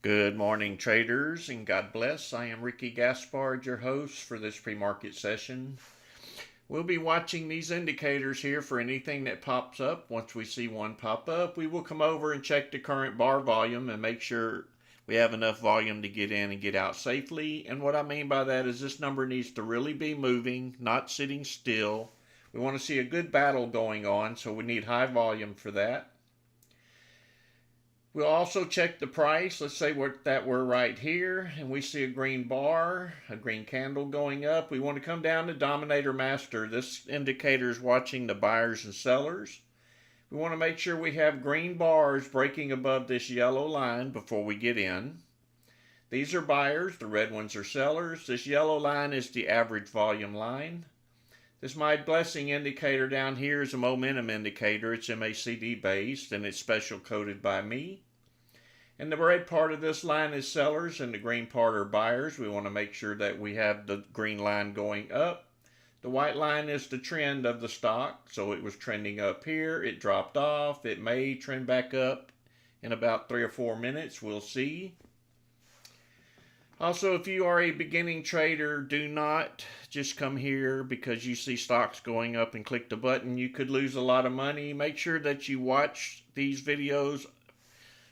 Good morning, traders, and God bless. I am Ricky Gaspard, your host for this pre-market session. We'll be watching these indicators here for anything that pops up. Once we see one pop up, we will come over and check the current bar volume and make sure we have enough volume to get in and get out safely. And what I mean by that is this number needs to really be moving, not sitting still. We want to see a good battle going on, so we need high volume for that. We'll also check the price. Let's say we're right here and we see a green bar, a green candle going up. We want to come down to Dominator Master. This indicator is watching the buyers and sellers. We want to make sure we have green bars breaking above this yellow line before we get in. These are buyers, the red ones are sellers. This yellow line is the average volume line. This My Blessing indicator down here is a momentum indicator. It's MACD based and it's special coded by me. And the red part of this line is sellers and the green part are buyers. We want to make sure that we have the green line going up. The white line is the trend of the stock. So it was trending up here. It dropped off. It may trend back up in about 3 or 4 minutes. We'll see. Also, if you are a beginning trader, do not just come here because you see stocks going up and click the button. You could lose a lot of money. Make sure that you watch these videos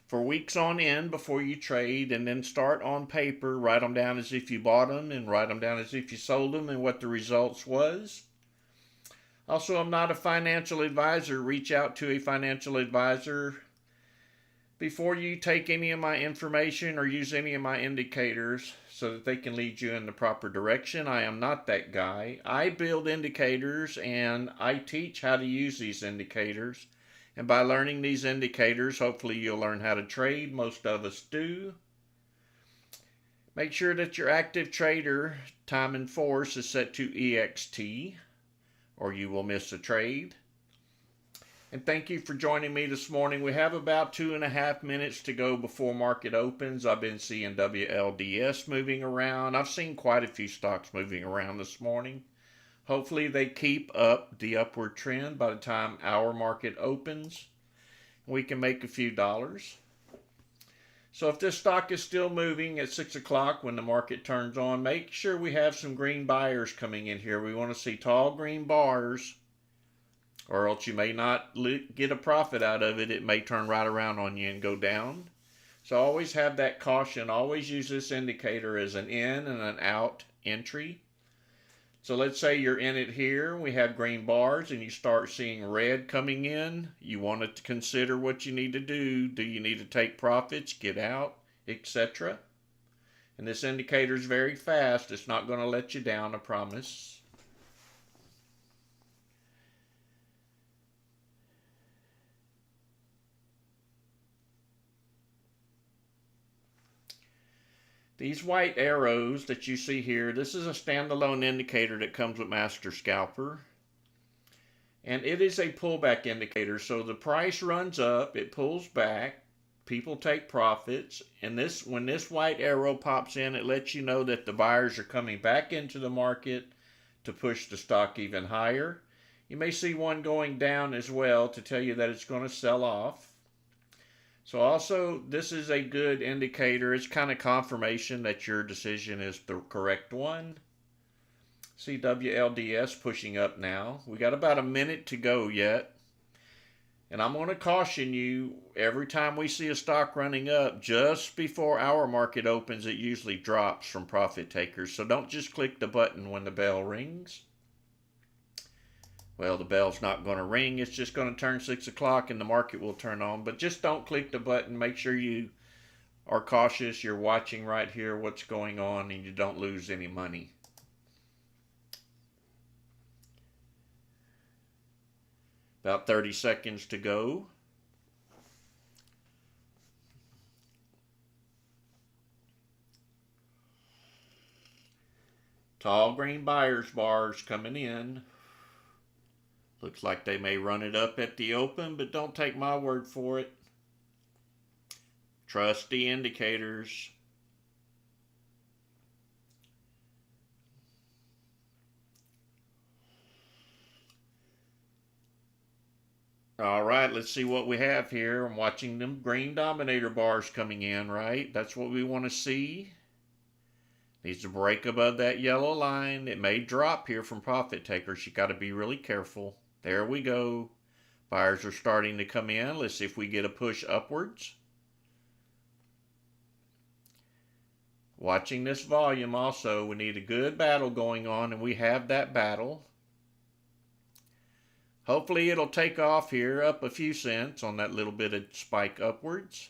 for weeks on end before you trade, and then start on paper, write them down as if you bought them and write them down as if you sold them and what the results was. Also, I'm not a financial advisor. Reach out to a financial advisor before you take any of my information or use any of my indicators so that they can lead you in the proper direction. I am not that guy. I build indicators and I teach how to use these indicators. And by learning these indicators, hopefully you'll learn how to trade. Most of us do. Make sure that your active trader time and force is set to EXT or you will miss a trade. And thank you for joining me this morning. We have about 2.5 minutes to go before market opens. I've been seeing WLDS moving around. I've seen quite a few stocks moving around this morning. Hopefully they keep up the upward trend by the time our market opens. We can make a few dollars. So if this stock is still moving at 6 o'clock when the market turns on, make sure we have some green buyers coming in here. We want to see tall green bars, or else you may not get a profit out of it. It may turn right around on you and go down. So always have that caution. Always use this indicator as an in and an out entry. So let's say you're in it here, we have green bars, and you start seeing red coming in. You want to consider what you need to do. Do you need to take profits, get out, etc.? And this indicator is very fast. It's not going to let you down, I promise. These white arrows that you see here, this is a standalone indicator that comes with Master Scalper. And it is a pullback indicator. So the price runs up, it pulls back, people take profits. And when this white arrow pops in, it lets you know that the buyers are coming back into the market to push the stock even higher. You may see one going down as well to tell you that it's going to sell off. So also, this is a good indicator. It's kind of confirmation that your decision is the correct one. See WLDS pushing up now. We got about a minute to go yet. And I'm going to caution you, every time we see a stock running up, just before our market opens, it usually drops from profit takers. So don't just click the button when the bell rings. Well, the bell's not going to ring. It's just going to turn 6 o'clock and the market will turn on. But just don't click the button. Make sure you are cautious. You're watching right here what's going on and you don't lose any money. About 30 seconds to go. Tall green buyers bars coming in. Looks like they may run it up at the open, but don't take my word for it. Trust the indicators. All right, let's see what we have here. I'm watching them green dominator bars coming in, right? That's what we want to see. Needs to break above that yellow line. It may drop here from profit takers. You got to be really careful. There we go. Buyers are starting to come in. Let's see if we get a push upwards. Watching this volume also, we need a good battle going on, and we have that battle. Hopefully it'll take off here, up a few cents on that little bit of spike upwards.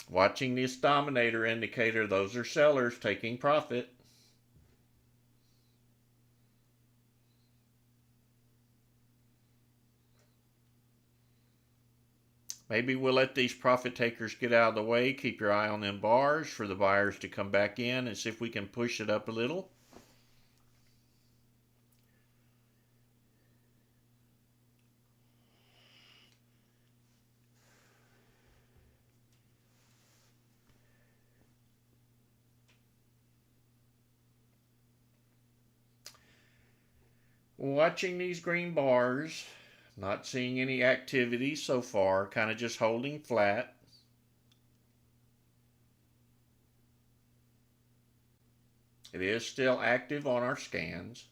Watching this dominator indicator, those are sellers taking profit. Maybe we'll let these profit takers get out of the way. Keep your eye on them bars for the buyers to come back in and see if we can push it up a little. Watching these green bars, not seeing any activity so far, kind of just holding flat. It is still active on our scans.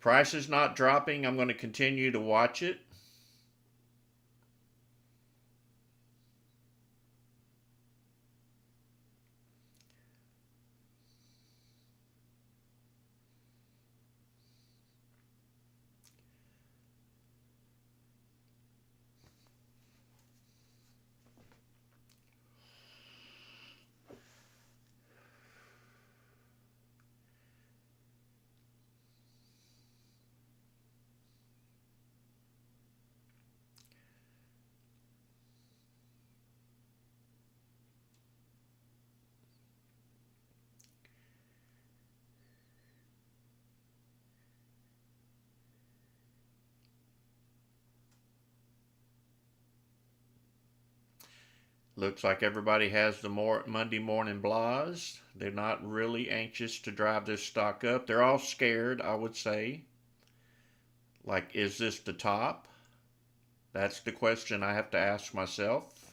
Price is not dropping. I'm going to continue to watch it. Looks like everybody has the Monday morning blahs. They're not really anxious to drive this stock up. They're all scared, I would say. Like, is this the top? That's the question I have to ask myself.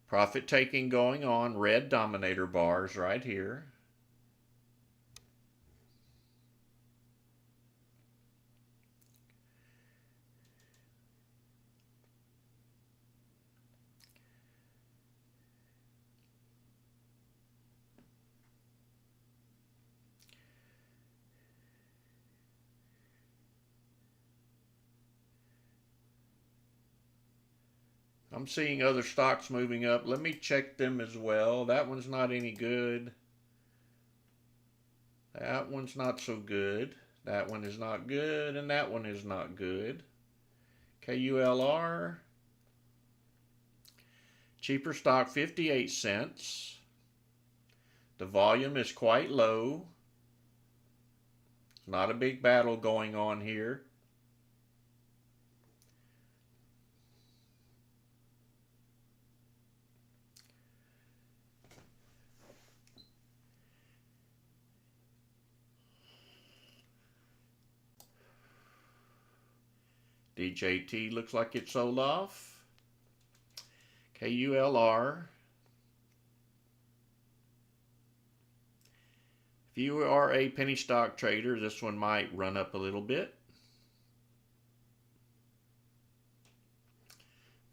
Profit taking going on, red dominator bars right here. I'm seeing other stocks moving up. Let me check them as well. That one's not any good. That one's not so good. That one is not good, and that one is not good. KULR. Cheaper stock, 58 cents. The volume is quite low. Not a big battle going on here. DJT looks like it sold off. KULR. If you are a penny stock trader, this one might run up a little bit.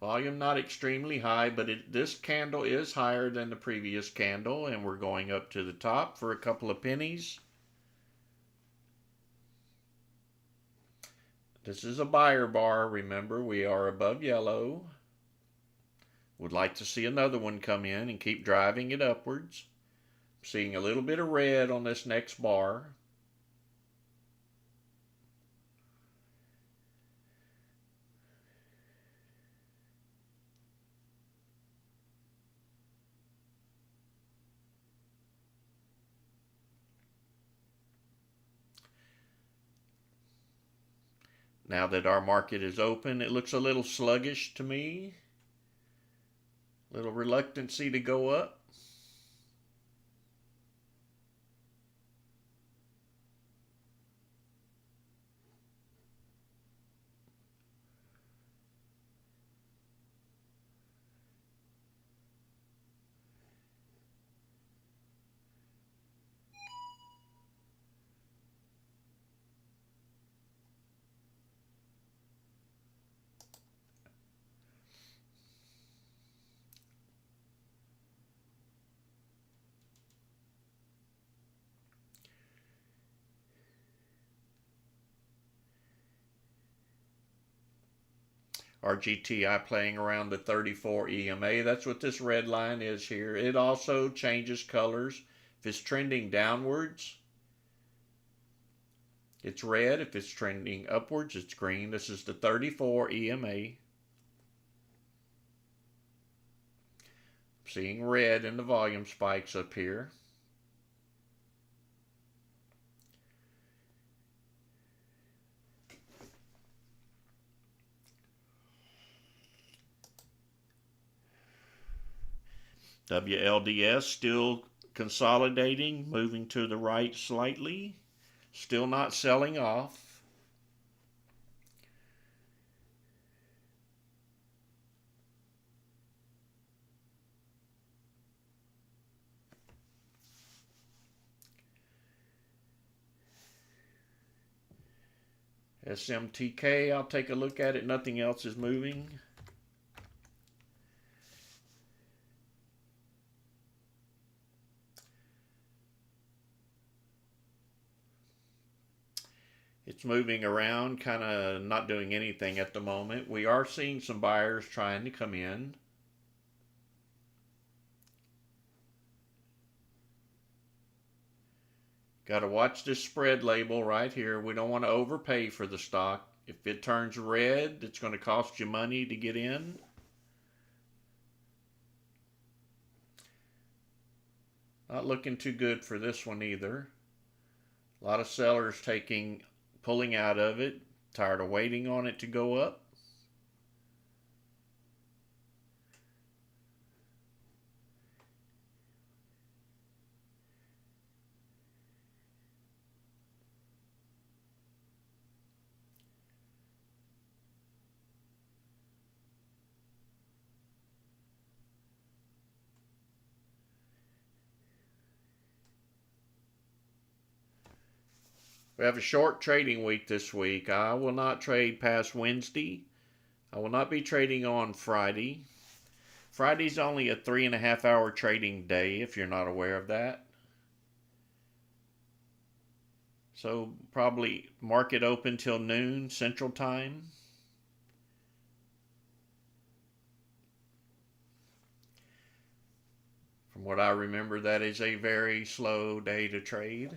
Volume not extremely high, but this candle is higher than the previous candle, and we're going up to the top for a couple of pennies. This is a buyer bar. Remember, we are above yellow. Would like to see another one come in and keep driving it upwards. Seeing a little bit of red on this next bar. Now that our market is open, it looks a little sluggish to me. Little reluctancy to go up. Our GTI playing around the 34 EMA. That's what this red line is here. It also changes colors. If it's trending downwards, it's red. If it's trending upwards, it's green. This is the 34 EMA. Seeing red in the volume spikes up here. WLDS still consolidating, moving to the right slightly. Still not selling off. SMTK, I'll take a look at it. Nothing else is moving. It's moving around, kind of not doing anything at the moment. We are seeing some buyers trying to come in. Got to watch this spread label right here. We don't want to overpay for the stock. If it turns red, it's going to cost you money to get in. Not looking too good for this one either. A lot of sellers pulling out of it, tired of waiting on it to go up. We have a short trading week this week. I will not trade past Wednesday. I will not be trading on Friday. Friday's only a 3.5 hour trading day, if you're not aware of that. So probably market open till noon Central Time. From what I remember, that is a very slow day to trade.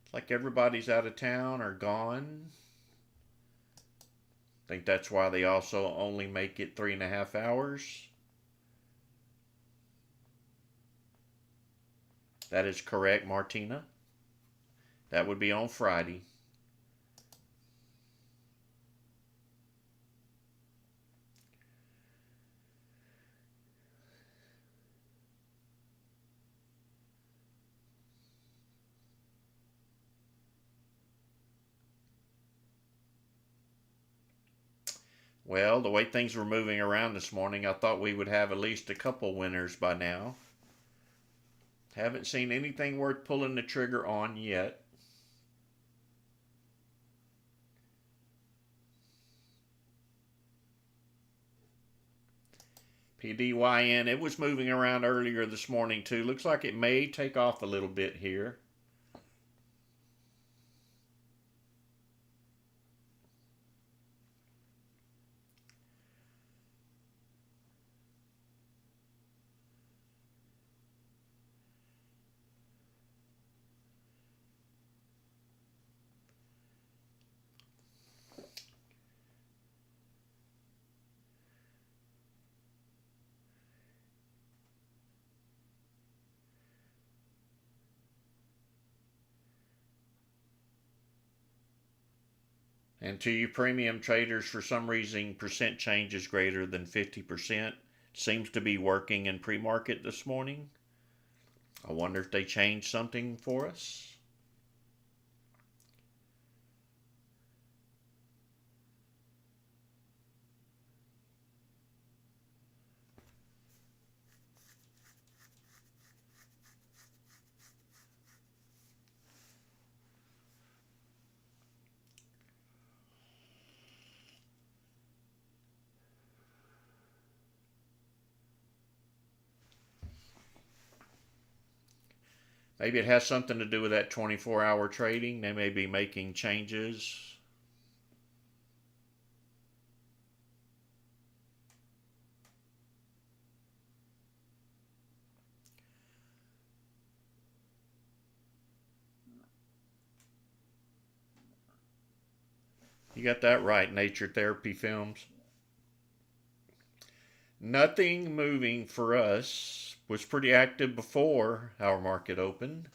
It's like everybody's out of town or gone. I think that's why they also only make it 3.5 hours. That is correct, Martina. That would be on Friday. Well, the way things were moving around this morning, I thought we would have at least a couple winners by now. Haven't seen anything worth pulling the trigger on yet. PDYN, it was moving around earlier this morning too. Looks like it may take off a little bit here. And to you premium traders, for some reason, percent change is greater than 50%. Seems to be working in pre-market this morning. I wonder if they changed something for us. Maybe it has something to do with that 24-hour trading. They may be making changes. You got that right, Nature Therapy Films. Nothing moving for us. Was pretty active before our market opened.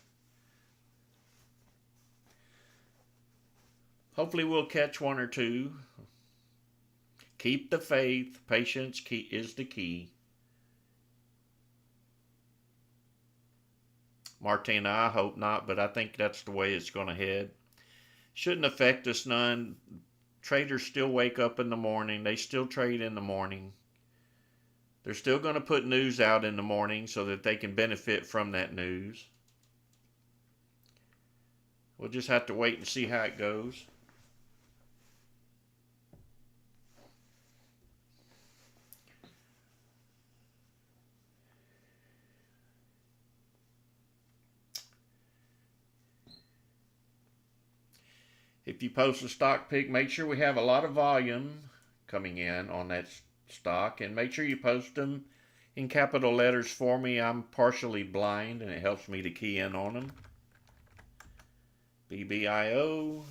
Hopefully we'll catch one or two. Keep the faith. Patience is the key. Martina, I hope not, but I think that's the way it's going to head. Shouldn't affect us none. Traders still wake up in the morning. They still trade in the morning. They're still going to put news out in the morning so that they can benefit from that news. We'll just have to wait and see how it goes. If you post a stock pick, make sure we have a lot of volume coming in on that stock, and make sure you post them in capital letters for me. I'm partially blind and it helps me to key in on them. BBIO.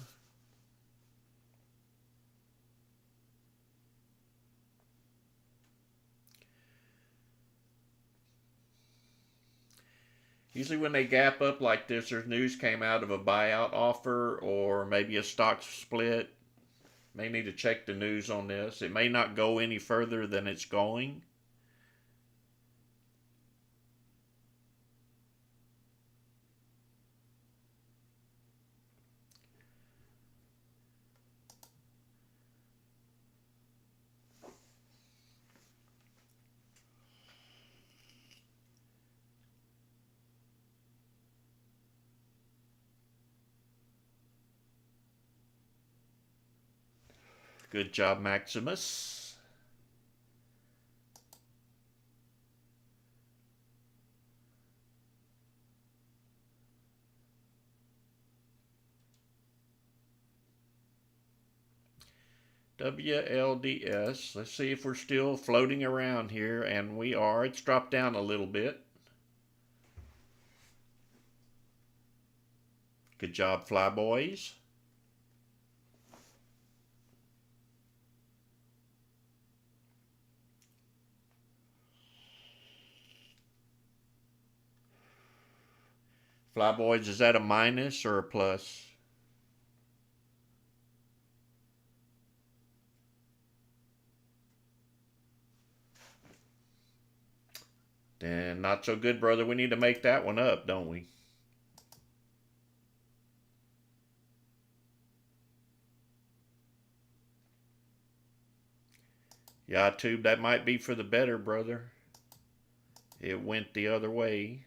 Usually when they gap up like this, there's news came out of a buyout offer or maybe a stock split. May need to check the news on this. It may not go any further than it's going. Good job, Maximus. WLDS. Let's see if we're still floating around here, and we are. It's dropped down a little bit. Good job, Flyboys. Flyboys, is that a minus or a plus? Then not so good, brother. We need to make that one up, don't we? YouTube, that might be for the better, brother. It went the other way.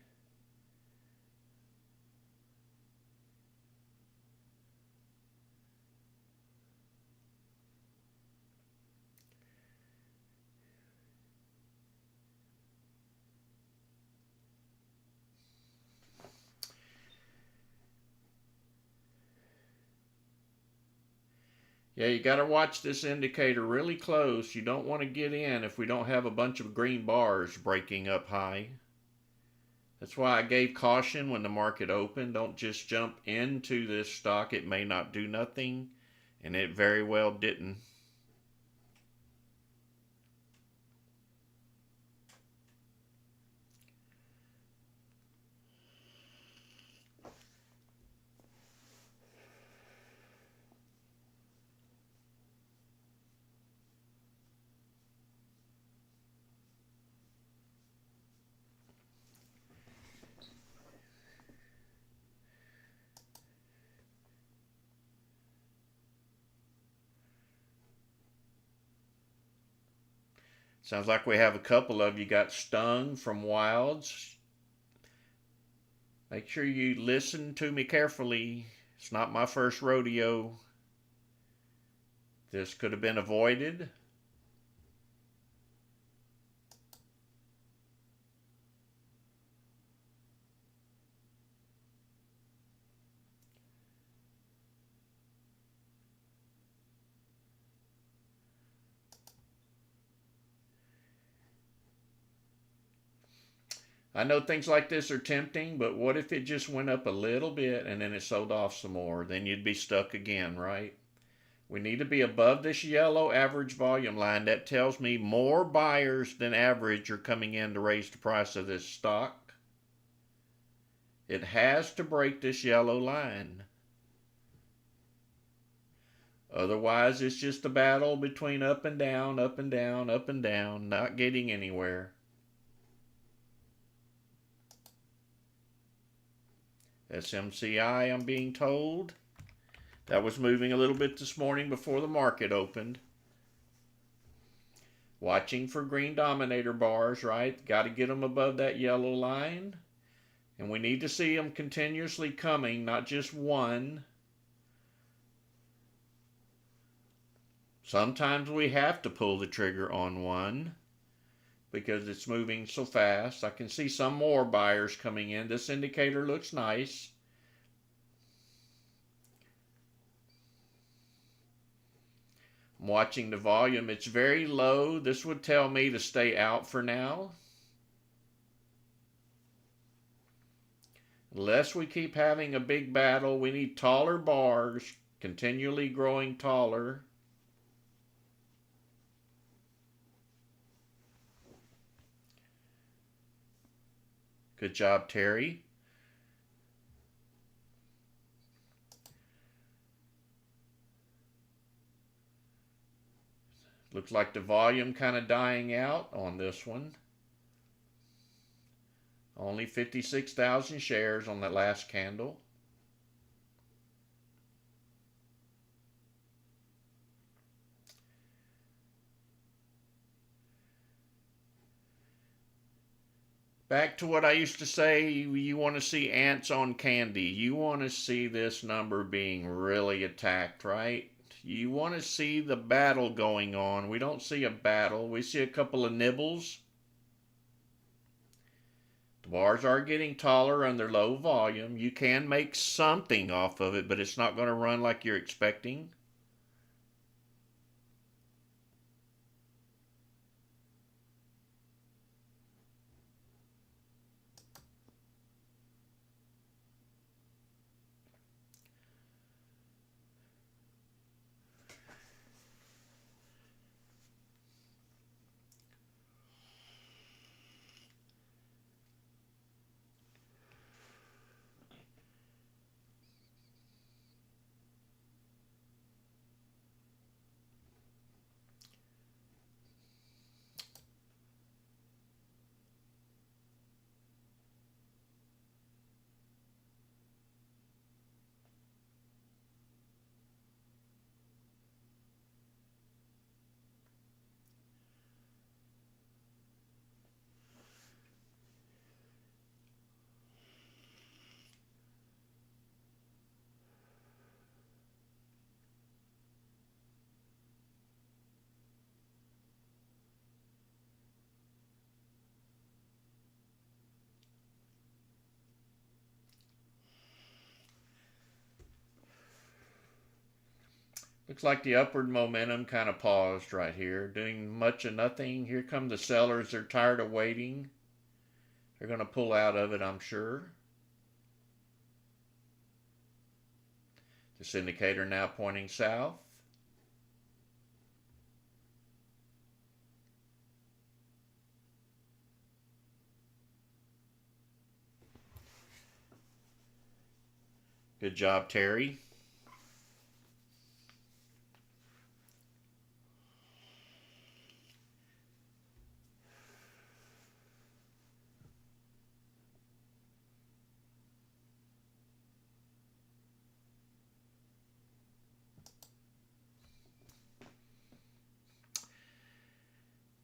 Yeah, you got to watch this indicator really close. You don't want to get in if we don't have a bunch of green bars breaking up high. That's why I gave caution when the market opened. Don't just jump into this stock. It may not do nothing, and it very well didn't. Sounds like we have a couple of you got stung from wilds. Make sure you listen to me carefully. It's not my first rodeo. This could have been avoided. I know things like this are tempting, but what if it just went up a little bit and then it sold off some more? Then you'd be stuck again, right? We need to be above this yellow average volume line. That tells me more buyers than average are coming in to raise the price of this stock. It has to break this yellow line. Otherwise, it's just a battle between up and down, up and down, up and down, not getting anywhere. SMCI, I'm being told. That was moving a little bit this morning before the market opened. Watching for green dominator bars, right? Got to get them above that yellow line. And we need to see them continuously coming, not just one. Sometimes we have to pull the trigger on one because it's moving so fast. I can see some more buyers coming in. This indicator looks nice. I'm watching the volume. It's very low. This would tell me to stay out for now. Unless we keep having a big battle, we need taller bars, continually growing taller. Good job, Terry. Looks like the volume kind of dying out on this one. Only 56,000 shares on that last candle. Back to what I used to say, you want to see ants on candy. You want to see this number being really attacked, right? You want to see the battle going on. We don't see a battle. We see a couple of nibbles. The bars are getting taller under low volume. You can make something off of it, but it's not going to run like you're expecting. Looks like the upward momentum kind of paused right here, doing much of nothing. Here come the sellers. They're tired of waiting. They're going to pull out of it, I'm sure. This indicator now pointing south. Good job, Terry.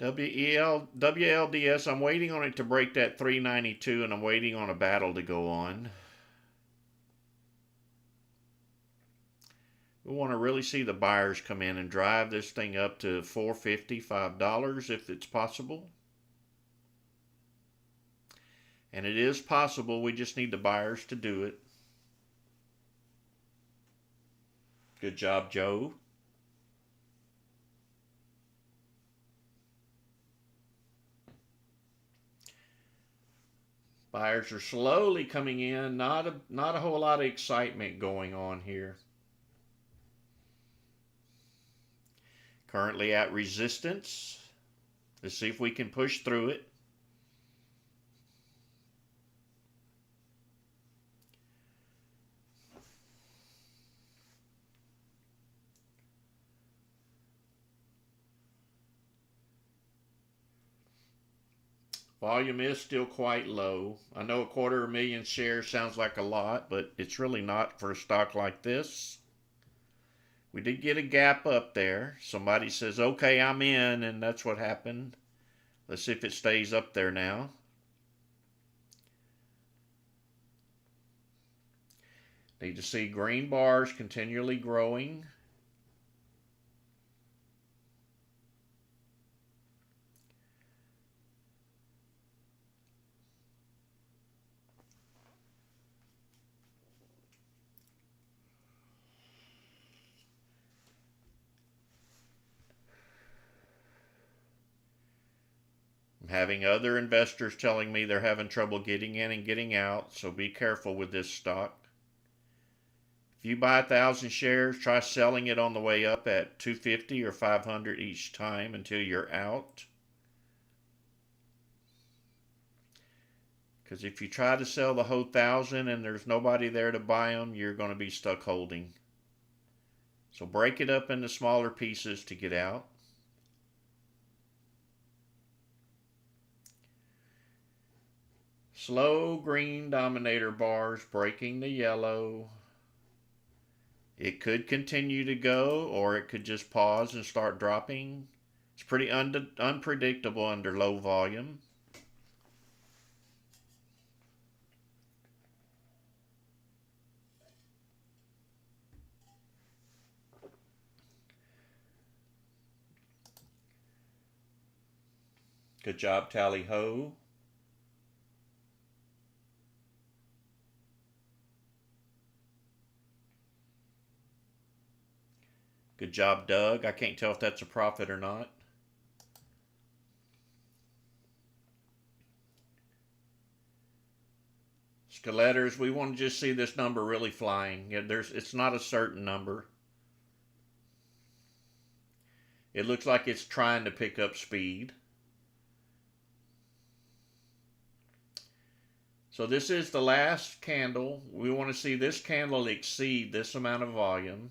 WLDS, I'm waiting on it to break that 392, and I'm waiting on a battle to go on. We want to really see the buyers come in and drive this thing up to $4.50, $5 if it's possible. And it is possible, we just need the buyers to do it. Good job, Joe. Buyers are slowly coming in, not a whole lot of excitement going on here. Currently at resistance. Let's see if we can push through it. Volume is still quite low. I know 250,000 shares sounds like a lot, but it's really not for a stock like this. We did get a gap up there. Somebody says, okay, I'm in, and that's what happened. Let's see if it stays up there now. Need to see green bars continually growing. I'm having other investors telling me they're having trouble getting in and getting out, so be careful with this stock. If you buy 1,000 shares, try selling it on the way up at 250 or 500 each time until you're out. Because if you try to sell the whole 1,000 and there's nobody there to buy them, you're going to be stuck holding. So break it up into smaller pieces to get out. Slow green dominator bars breaking the yellow. It could continue to go, or it could just pause and start dropping. It's pretty unpredictable under low volume. Good job, Tally Ho. Good job, Doug. I can't tell if that's a profit or not. Scaletters, we want to just see this number really flying. It's not a certain number. It looks like it's trying to pick up speed. So this is the last candle. We want to see this candle exceed this amount of volume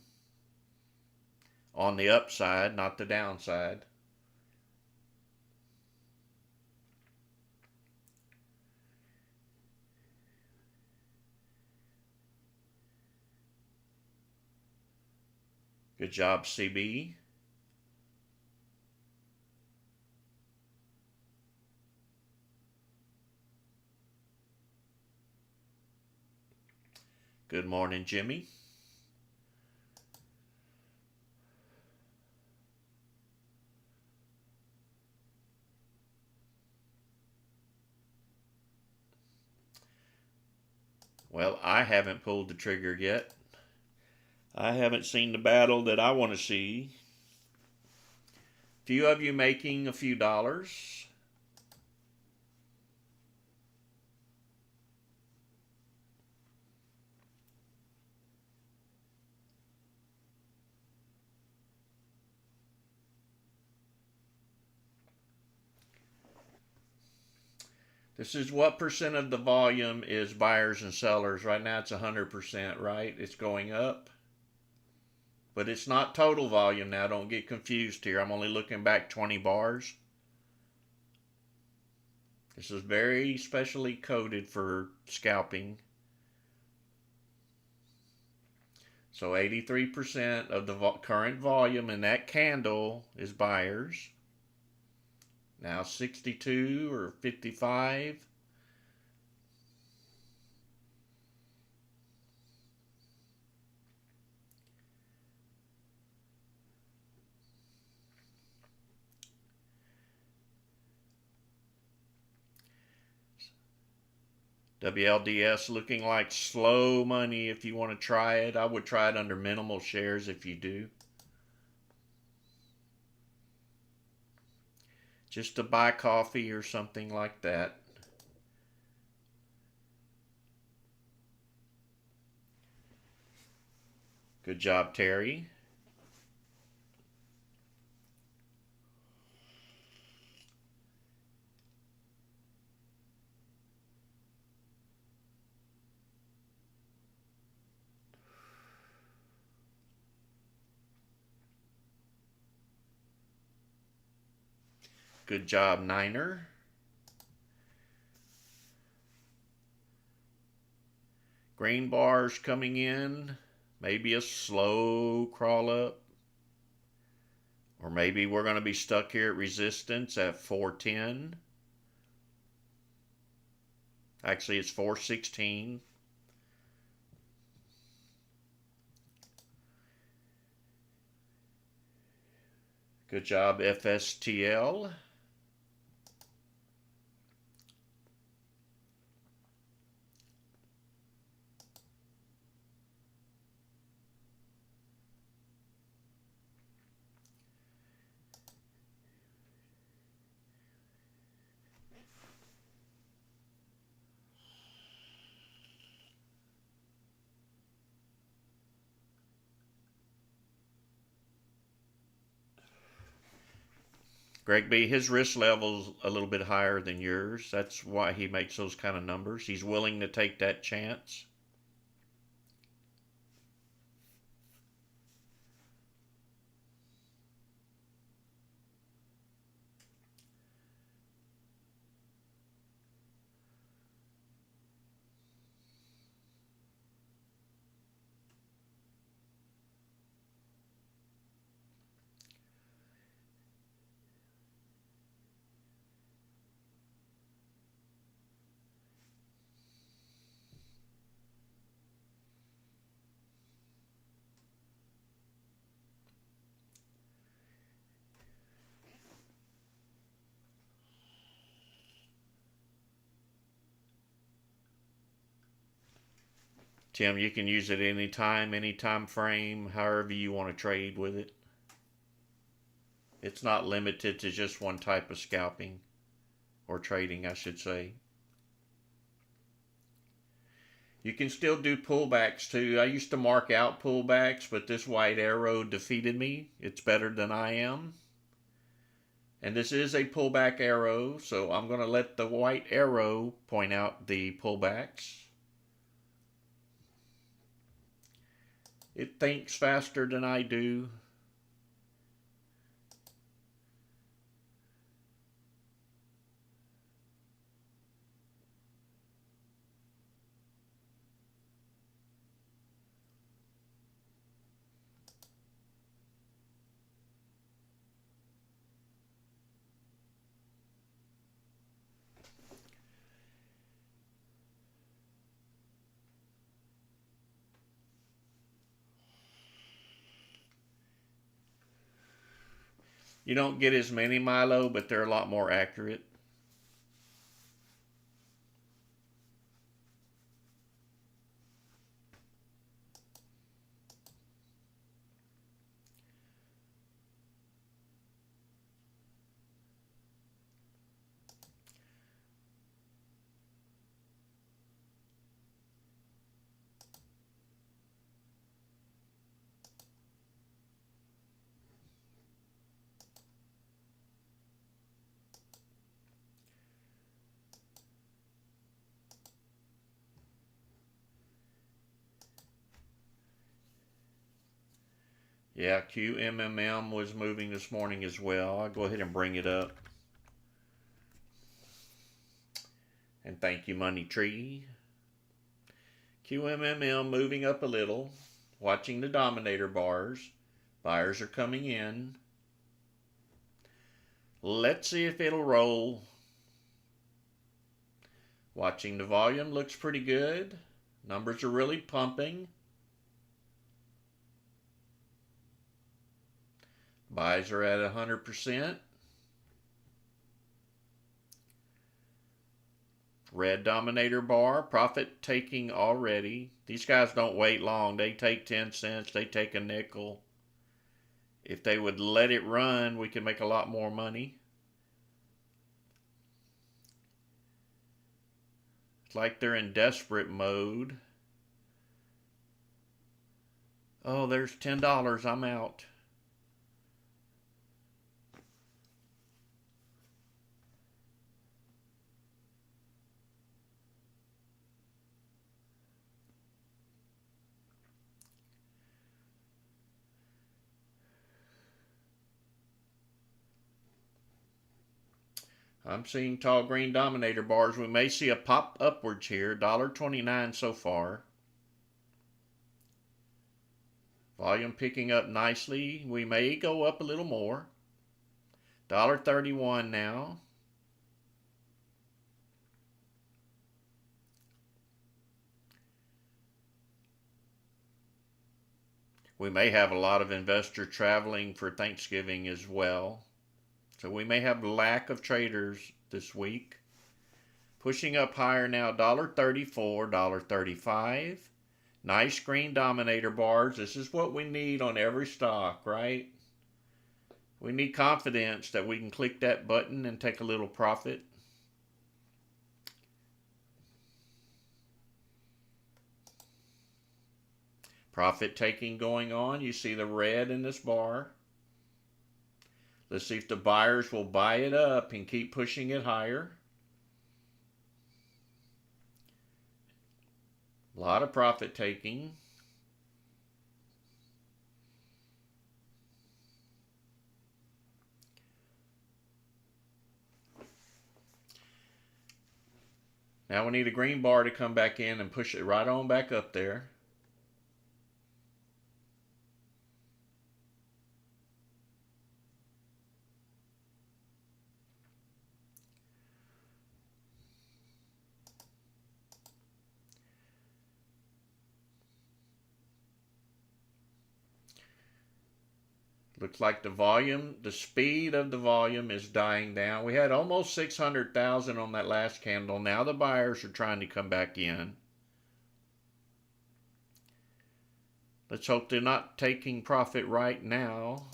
on the upside, not the downside. Good job, CB. Good morning, Jimmy. Well, I haven't pulled the trigger yet. I haven't seen the battle that I want to see. Few of you making a few dollars. This is what percent of the volume is buyers and sellers. Right now it's 100%, right? It's going up. But it's not total volume now. Don't get confused here. I'm only looking back 20 bars. This is very specially coded for scalping. So 83% of the current volume in that candle is buyers. Now 62 or 55. WLDS looking like slow money if you want to try it. I would try it under minimal shares if you do. Just to buy coffee or something like that. Good job, Terry. Good job, Niner. Green bars coming in. Maybe a slow crawl up. Or maybe we're going to be stuck here at resistance at 410. Actually, it's 416. Good job, FSTL. Greg B, his risk level's a little bit higher than yours. That's why he makes those kind of numbers. He's willing to take that chance. Tim, you can use it anytime, any time frame, however you want to trade with it. It's not limited to just one type of scalping, or trading, I should say. You can still do pullbacks too. I used to mark out pullbacks, but this white arrow defeated me. It's better than I am. And this is a pullback arrow, so I'm going to let the white arrow point out the pullbacks. It thinks faster than I do. You don't get as many Milo, but they're a lot more accurate. Yeah, QMMM was moving this morning as well. I'll go ahead and bring it up. And thank you, Money Tree. QMMM moving up a little. Watching the dominator bars. Buyers are coming in. Let's see if it'll roll. Watching the volume looks pretty good. Numbers are really pumping. Buys are at 100%. Red dominator bar, profit taking already. These guys don't wait long. They take 10 cents, they take a nickel. If they would let it run, we could make a lot more money. It's like they're in desperate mode. Oh, there's $10. I'm out. I'm seeing tall green dominator bars. We may see a pop upwards here. $1.29 so far. Volume picking up nicely. We may go up a little more. $1.31 now. We may have a lot of investors traveling for Thanksgiving as well. So we may have lack of traders this week. Pushing up higher now, $1.34, $1.35. Nice green dominator bars. This is what we need on every stock, right? We need confidence that we can click that button and take a little profit. Profit taking going on. You see the red in this bar. Let's see if the buyers will buy it up and keep pushing it higher. A lot of profit taking. Now we need a green bar to come back in and push it right on back up there. Looks like the speed of the volume is dying down. We had almost 600,000 on that last candle. Now the buyers are trying to come back in. Let's hope they're not taking profit right now.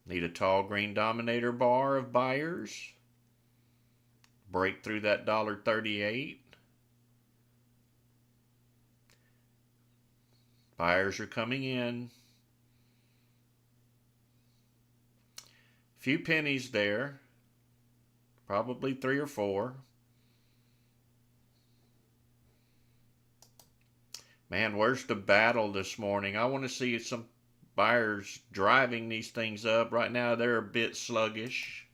Need a tall green dominator bar of buyers. Break through that $1.38. Buyers are coming in. Few pennies there. Probably 3 or 4. Man, where's the battle this morning? I want to see some buyers driving these things up. Right now they're a bit sluggish.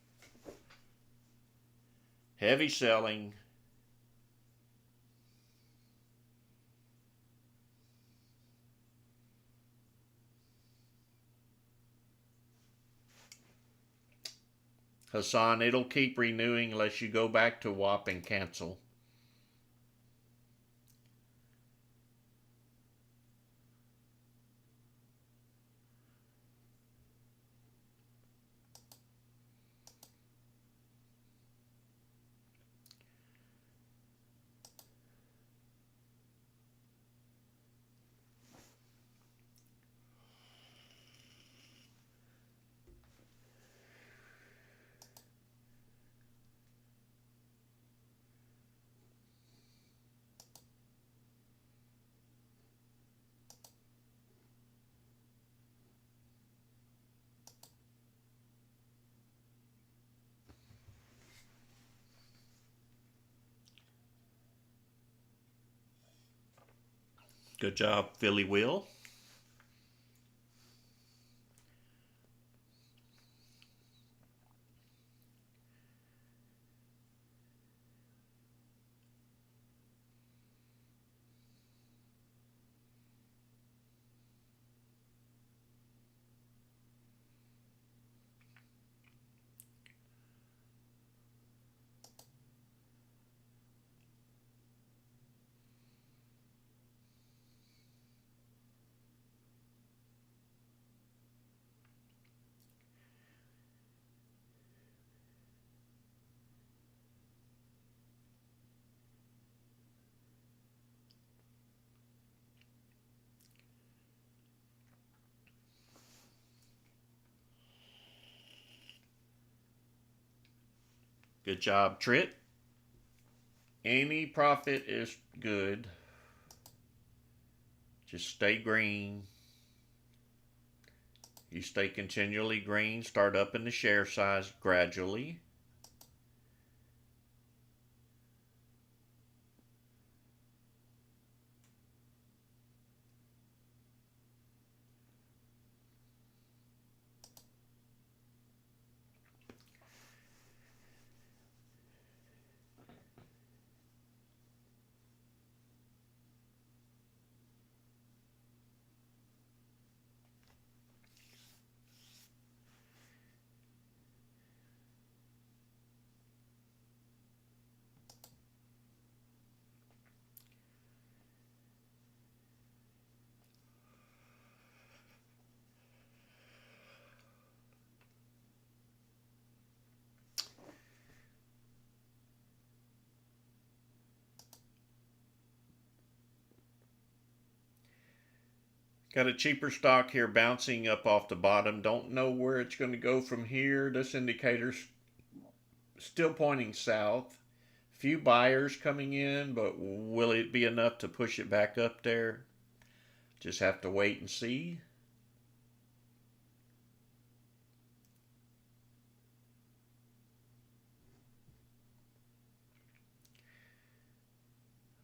Heavy selling. Hassan, it'll keep renewing unless you go back to WAP and cancel. Good job, Philly Will. Good job, Trit. Any profit is good. Just stay green. You stay continually green. Start up in the share size gradually. Got a cheaper stock here bouncing up off the bottom. Don't know where it's going to go from here. This indicator's still pointing south. Few buyers coming in, but will it be enough to push it back up there? Just have to wait and see.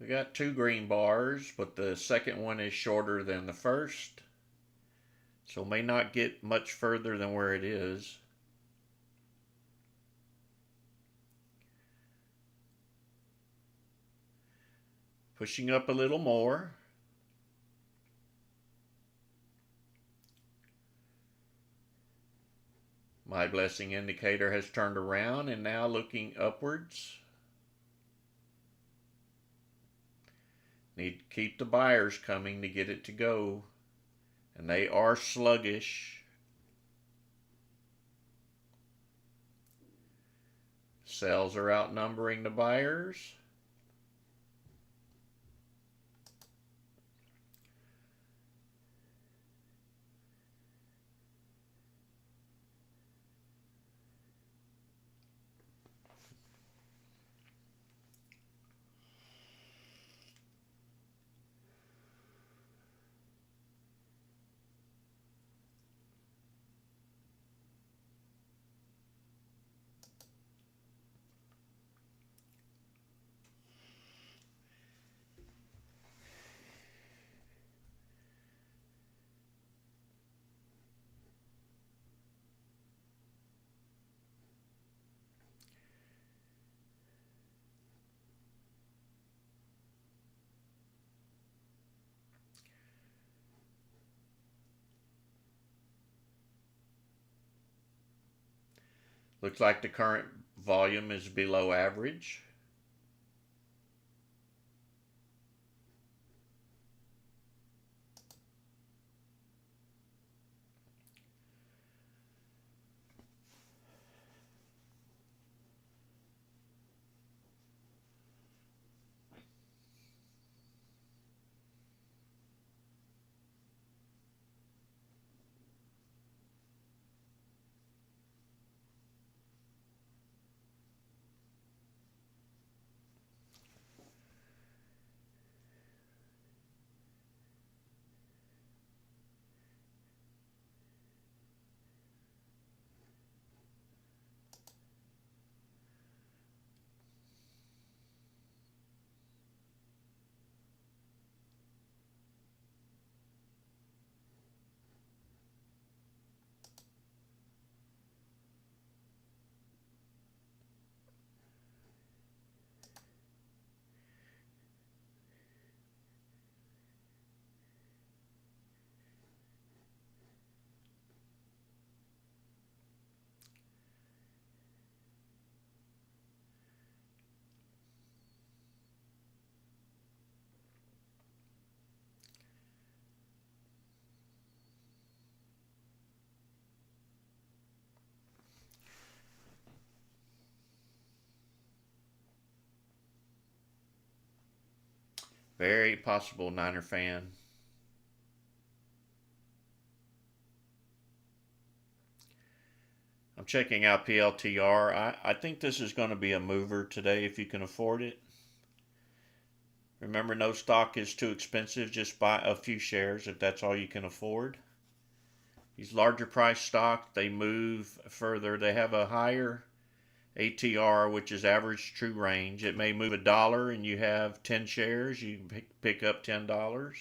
We got two green bars, but the second one is shorter than the first, so may not get much further than where it is. Pushing up a little more. My blessing indicator has turned around and now looking upwards. Need to keep the buyers coming to get it to go, and they are sluggish. Sells are outnumbering the buyers. Looks like the current volume is below average. Very possible Niner fan. I'm checking out PLTR. I think this is going to be a mover today if you can afford it. Remember, no stock is too expensive. Just buy a few shares if that's all you can afford. These larger price stock, they move further. They have a higher ATR, which is average true range. It may move $1 and you have 10 shares. You can pick up $10.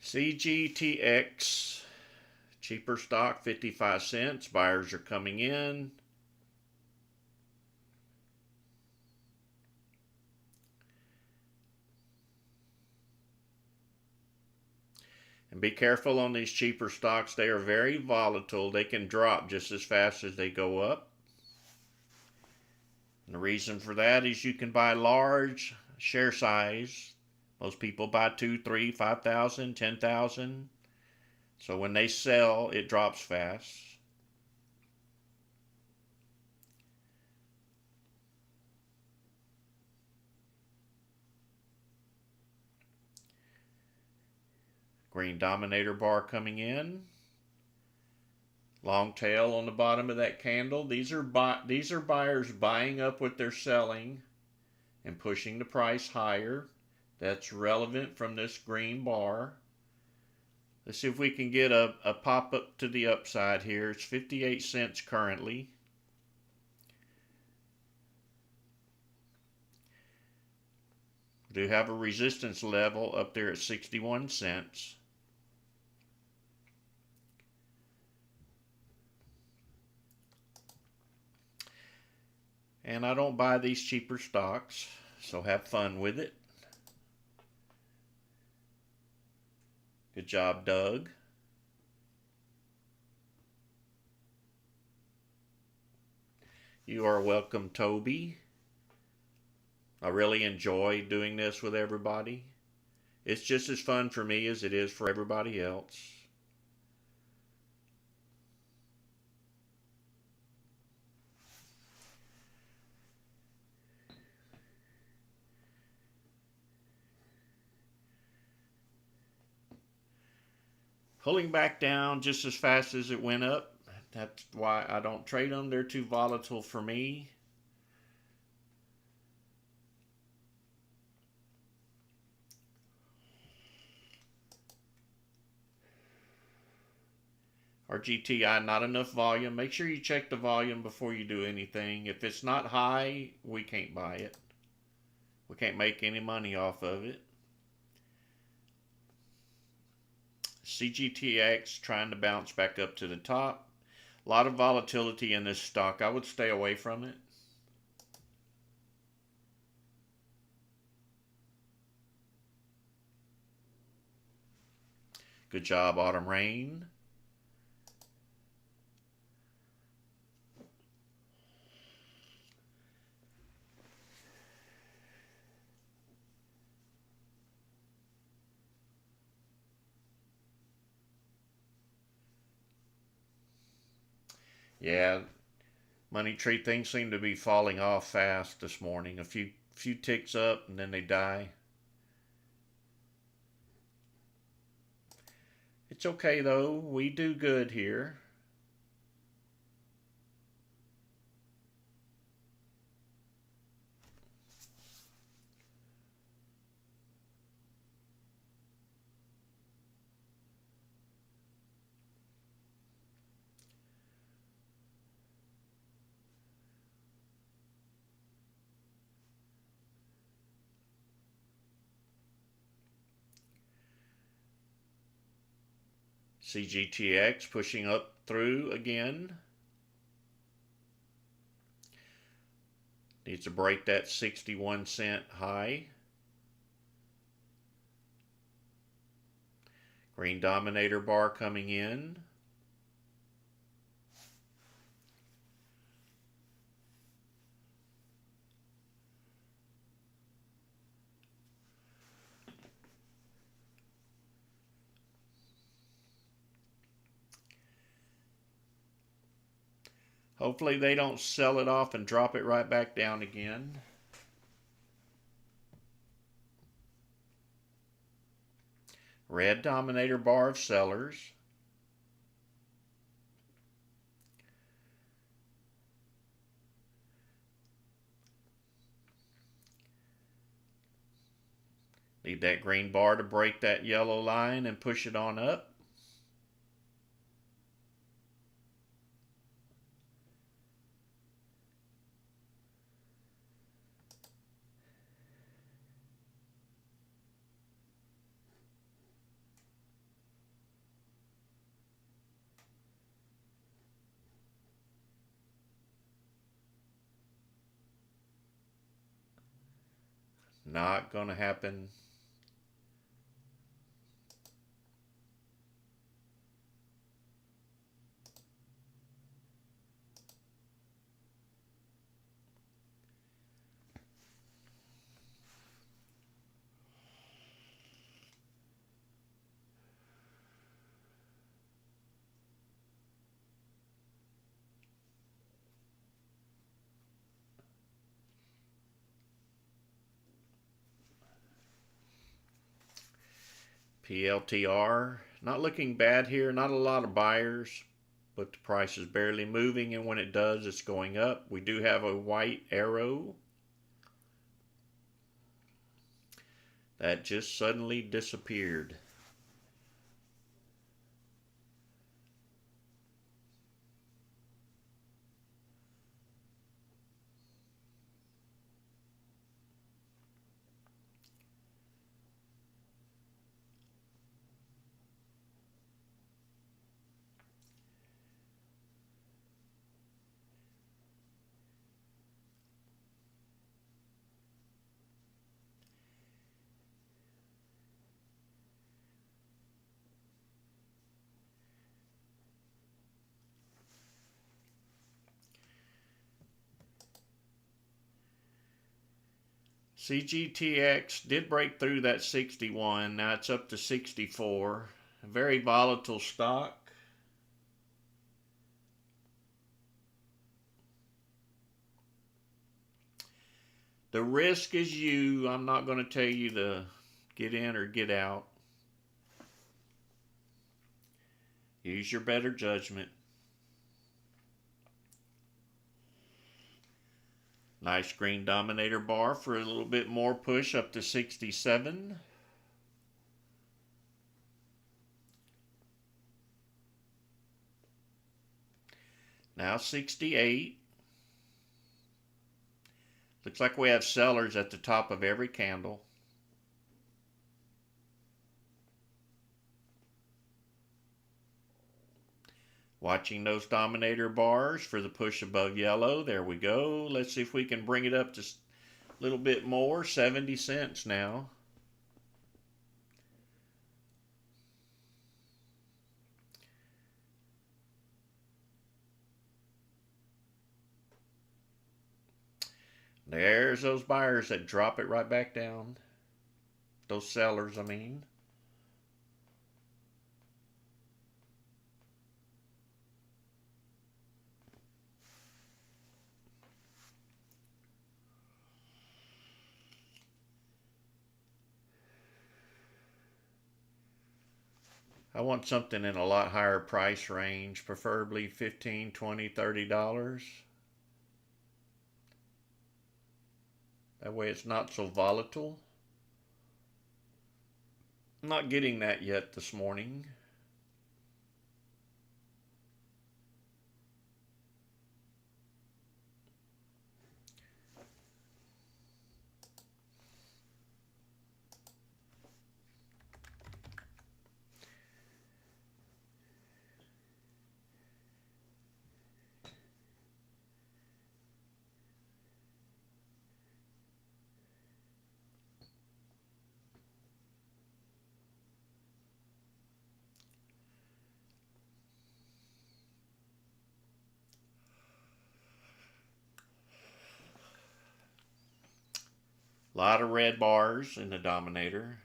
CGTX, cheaper stock, 55 cents. Buyers are coming in. And be careful on these cheaper stocks. They are very volatile. They can drop just as fast as they go up. And the reason for that is you can buy large share size. Most people buy 2, 3, 5,000, 10,000. So when they sell, it drops fast. Green dominator bar coming in. Long tail on the bottom of that candle. These are buyers buying up what they're selling and pushing the price higher. That's relevant from this green bar. Let's see if we can get a pop up to the upside here. It's 58 cents currently. We do have a resistance level up there at 61 cents. And I don't buy these cheaper stocks, so have fun with it. Good job, Doug. You are welcome, Toby. I really enjoy doing this with everybody. It's just as fun for me as it is for everybody else. Pulling back down just as fast as it went up. That's why I don't trade them. They're too volatile for me. RGTI, not enough volume. Make sure you check the volume before you do anything. If it's not high, we can't buy it. We can't make any money off of it. CGTX trying to bounce back up to the top. A lot of volatility in this stock. I would stay away from it. Good job, Autumn Rain. Yeah, money tree things seem to be falling off fast this morning. A few ticks up and then they die. It's okay though. We do good here. CGTX pushing up through again. Needs to break that 61 cent high. Green dominator bar coming in. Hopefully they don't sell it off and drop it right back down again. Red dominator bar of sellers. Need that green bar to break that yellow line and push it on up. Not gonna happen. PLTR, not looking bad here. Not a lot of buyers, but the price is barely moving, and when it does, it's going up. We do have a white arrow that just suddenly disappeared. CGTX did break through that 61. Now it's up to 64. A very volatile stock. The risk is you. I'm not going to tell you to get in or get out. Use your better judgment. Nice green dominator bar for a little bit more push up to 67. Now 68. Looks like we have sellers at the top of every candle. Watching those dominator bars for the push above yellow. There we go. Let's see if we can bring it up to a little bit more. 70 cents now. There's those buyers that drop it right back down. Those sellers, I mean. I want something in a lot higher price range, preferably $15, $20, $30. That way it's not so volatile. I'm not getting that yet this morning. A lot of red bars in the dominator.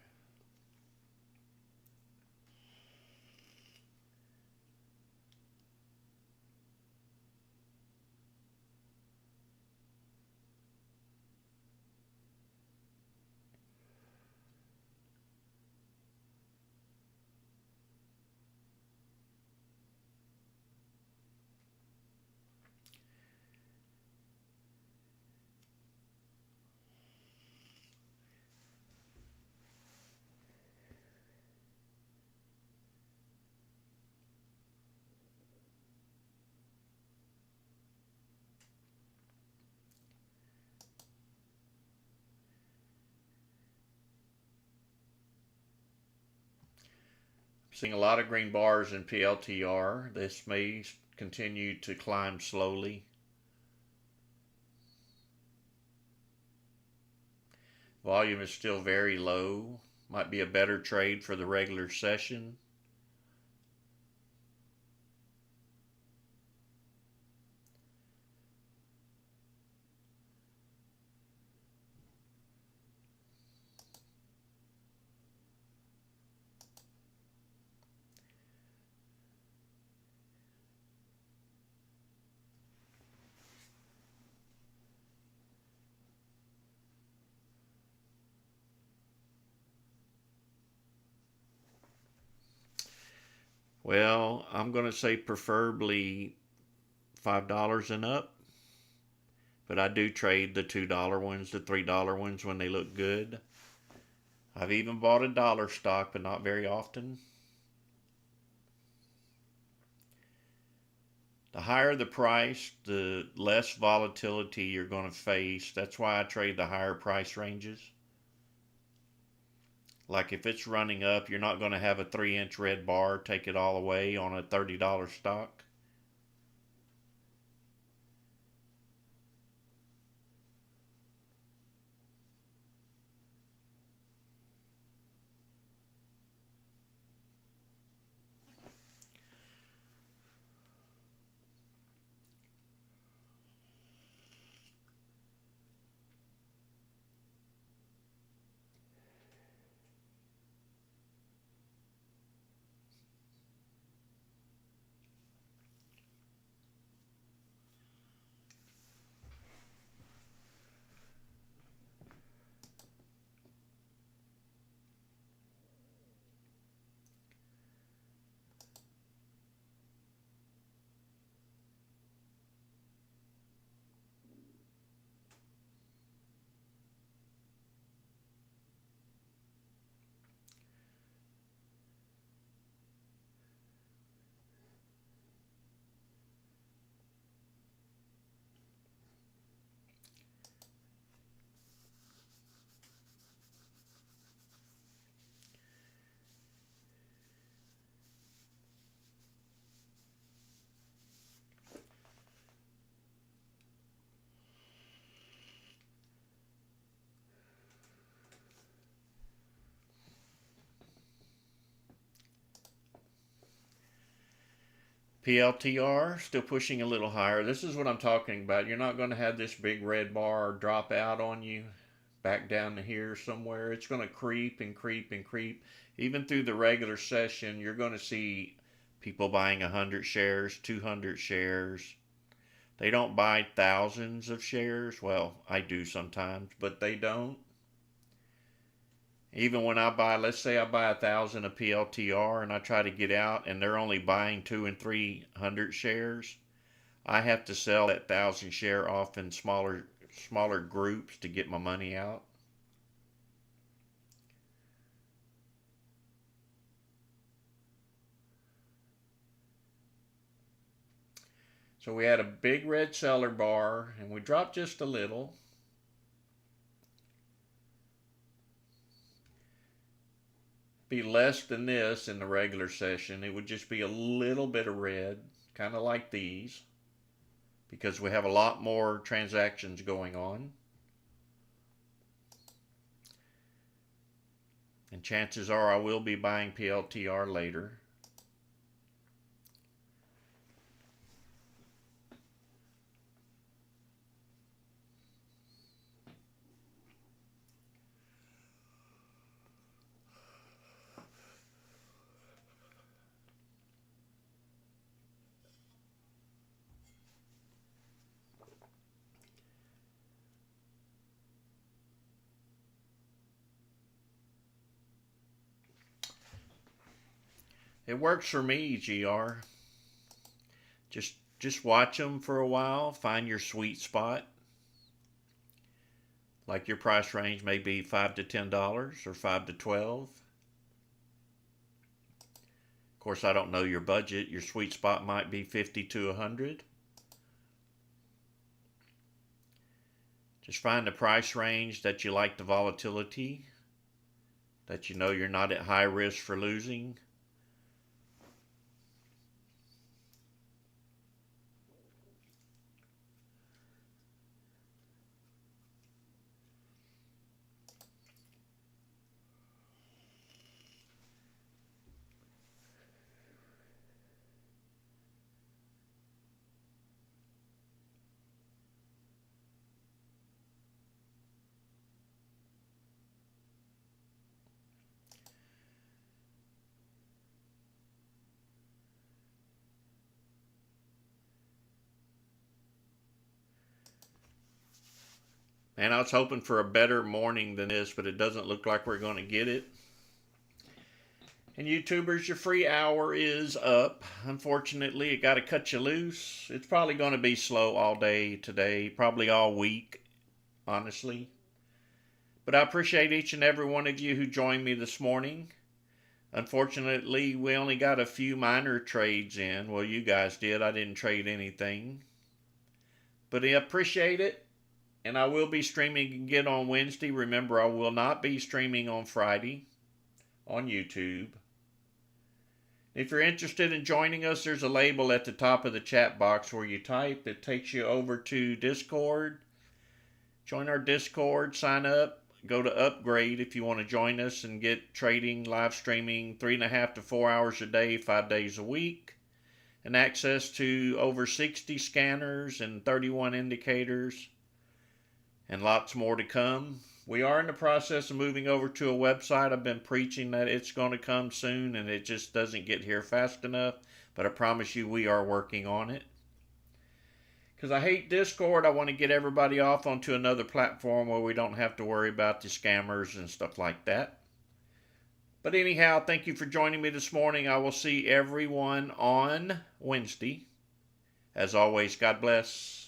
Seeing a lot of green bars in PLTR. This may continue to climb slowly. Volume is still very low. Might be a better trade for the regular session. Well, I'm going to say preferably $5 and up, but I do trade the $2 ones, the $3 ones when they look good. I've even bought a dollar stock, but not very often. The higher the price, the less volatility you're going to face. That's why I trade the higher price ranges. Like if it's running up, you're not going to have a 3-inch red bar take it all away on a $30 stock. PLTR still pushing a little higher. This is what I'm talking about. You're not going to have this big red bar drop out on you back down to here somewhere. It's going to creep and creep and creep. Even through the regular session, you're going to see people buying 100 shares, 200 shares. They don't buy thousands of shares. Well, I do sometimes, but they don't. Even when I buy, let's say I buy 1,000 of PLTR and I try to get out and they're only buying 200 and 300 shares, I have to sell that 1,000 share off in smaller groups to get my money out. So we had a big red seller bar and we dropped just a little. Be less than this in the regular session. It would just be a little bit of red, kind of like these, because we have a lot more transactions going on. And chances are I will be buying PLTR later. It works for me, GR. Just watch them for a while, find your sweet spot. Like your price range may be $5 to $10 or 5 to 12. Of course, I don't know your budget. Your sweet spot might be 50 to 100. Just find the price range that you like the volatility, that you know you're not at high risk for losing. Man, I was hoping for a better morning than this, but it doesn't look like we're going to get it. And YouTubers, your free hour is up. Unfortunately, it got to cut you loose. It's probably going to be slow all day today, probably all week, honestly. But I appreciate each and every one of you who joined me this morning. Unfortunately, we only got a few minor trades in. Well, you guys did. I didn't trade anything. But I appreciate it. And I will be streaming again on Wednesday. Remember, I will not be streaming on Friday on YouTube. If you're interested in joining us, there's a label at the top of the chat box where you type. It takes you over to Discord. Join our Discord, sign up, go to upgrade if you want to join us and get trading, live streaming 3.5 to 4 hours a day, 5 days a week, and access to over 60 scanners and 31 indicators, and lots more to come. We are in the process of moving over to a website. I've been preaching that it's going to come soon, and it just doesn't get here fast enough. But I promise you we are working on it. Because I hate Discord, I want to get everybody off onto another platform where we don't have to worry about the scammers and stuff like that. But anyhow, thank you for joining me this morning. I will see everyone on Wednesday. As always, God bless.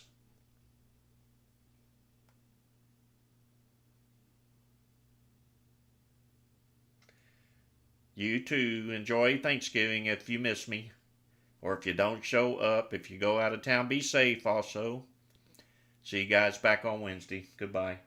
You too. Enjoy Thanksgiving if you miss me. Or if you don't show up, if you go out of town, be safe also. See you guys back on Wednesday. Goodbye.